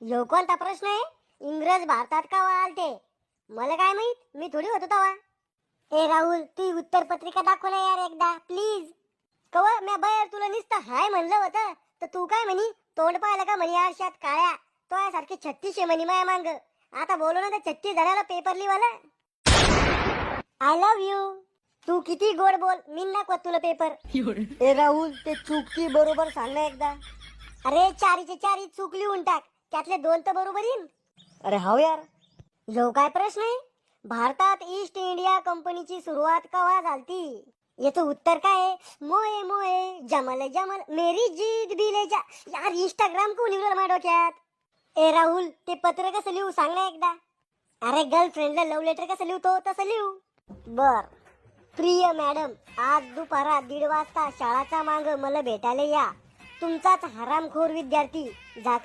ह्यो कोणता प्रश्न आहे? इंग्रज भारतात का आलते? मला काय माहित, मी थोडी होतो तवा. ए राहुल, ती उत्तर पत्रिका दाखव ना यार एकदा प्लीज. कव म्या बाहेर तुला नुसतं हाय म्हणलं होतं तर तू काय म्हणी? तोंड पाहिलं का म्हणी आरशात काळ्या? तो यासारखी 36 म्हणी माया मांग. आता बोलू ना तर 36 जणाला पेपर लिवाला. I love you. तू किती गोड बोल, मी नको तुला पेपर. ए राहुल, ते चुकी बरोबर सांग ना एकदा. अरे चारीचे चारी चूक लिहून टाक, त्यातले 2 तर बरोबर येईन. अरे हाव यार. जो काय प्रश्न आहे? भारतात ईस्ट इंडिया कंपनीची सुरुवात केव्हा झालती? याचं उत्तर काय आहे? मोये मोये जमल जमल मेरी जीत भी ले जा. यार इंस्टाग्राम को लिहिलं माझ्या डोक्यात. ए राहुल, ते पत्र कसं लिहू सांग ना एकदा. अरे गर्लफ्रेंडला लव्ह लेटर कसं लिहतो तसं लिहू. बर. प्रिय मॅडम, आज दुपारा 1:30 वाजता शाळाच्या माग मला भेटायला या. तुमचाच हरामखोर विद्यार्थी झाकण